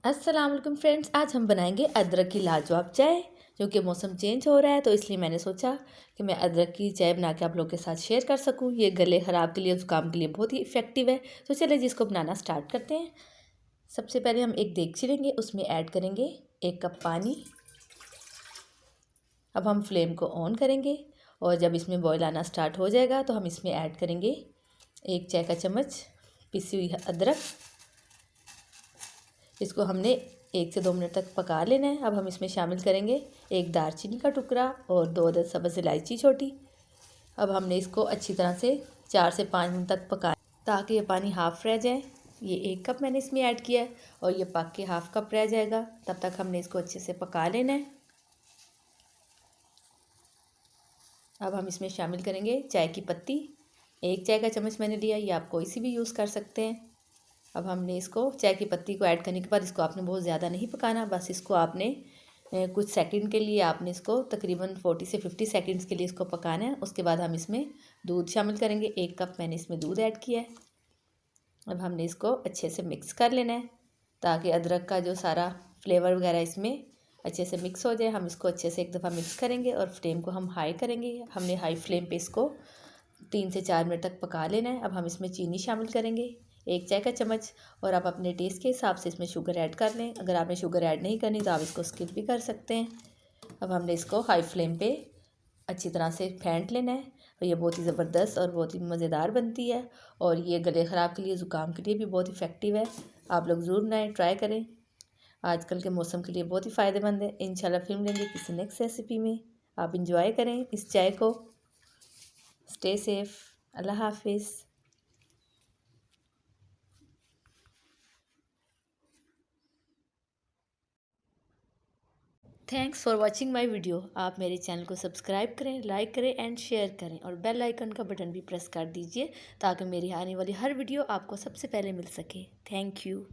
अस्सलाम वालेकुम फ्रेंड्स, आज हम बनाएंगे अदरक की लाजवाब चाय। क्योंकि मौसम चेंज हो रहा है तो इसलिए मैंने सोचा कि मैं अदरक की चाय बना के आप लोगों के साथ शेयर कर सकूं। ये गले ख़राब के लिए, ज़ुकाम के लिए बहुत ही इफ़ेक्टिव है। तो चलिए जिसको बनाना स्टार्ट करते हैं। सबसे पहले हम एक देगची लेंगे, उसमें ऐड करेंगे 1 कप पानी। अब हम फ्लेम को ऑन करेंगे और जब इसमें बॉयल आना स्टार्ट हो जाएगा तो हम इसमें ऐड करेंगे 1 चाय का चम्मच पिसी हुई अदरक। इसको हमने 1 से 2 मिनट तक पका लेना है। अब हम इसमें शामिल करेंगे 1 दालचीनी का टुकड़ा और 2 अदद सब्ज़ इलायची छोटी। अब हमने इसको अच्छी तरह से 4 से 5 मिनट तक पकाएं ताकि ये पानी हाफ़ रह जाए। ये 1 कप मैंने इसमें ऐड किया है और ये पक के हाफ़ कप रह जाएगा। तब तक हमने इसको अच्छे से पका लेना है। अब हम इसमें शामिल करेंगे चाय की पत्ती। 1 चाय का चम्मच मैंने लिया, ये आप कोई सी भी यूज़ कर सकते हैं। अब हमने इसको चाय की पत्ती को ऐड करने के बाद इसको आपने बहुत ज़्यादा नहीं पकाना, बस इसको आपने कुछ सेकंड के लिए आपने इसको तकरीबन 40 से 50 सेकंड्स के लिए इसको पकाना है। उसके बाद हम इसमें दूध शामिल करेंगे। 1 कप मैंने इसमें दूध ऐड किया है। अब हमने इसको अच्छे से मिक्स कर लेना है ताकि अदरक का जो सारा फ्लेवर वगैरह इसमें अच्छे से मिक्स हो जाए। हम इसको अच्छे से एक दफ़ा मिक्स करेंगे और फ्लेम को हम हाई करेंगे। हमने हाई फ्लेम पे इसको 3 से 4 मिनट तक पका लेना है। अब हम इसमें चीनी शामिल करेंगे 1 चाय का चम्मच और आप अपने टेस्ट के हिसाब से इसमें शुगर ऐड कर लें। अगर आपने शुगर ऐड नहीं करनी तो आप इसको स्किप भी कर सकते हैं। अब हमने इसको हाई फ्लेम पे अच्छी तरह से फेंट लेना है और ये बहुत ही ज़बरदस्त और बहुत ही मज़ेदार बनती है और ये गले ख़राब के लिए, ज़ुकाम के लिए भी बहुत इफ़ेक्टिव है। आप लोग ज़रूर बनाएं, ट्राई करें। आजकल के मौसम के लिए बहुत ही फ़ायदेमंद है। इंशाल्लाह फिर मिलेंगे किसी नेक्स्ट रेसिपी में। आप इंजॉय करें इस चाय को। Stay safe. अल्लाह हाफिज़। Thanks for watching my video. आप मेरे चैनल को सब्सक्राइब करें, लाइक करें एंड शेयर करें और बेल आइकन का बटन भी प्रेस कर दीजिए ताकि मेरी आने वाली हर वीडियो आपको सबसे पहले मिल सके। Thank you.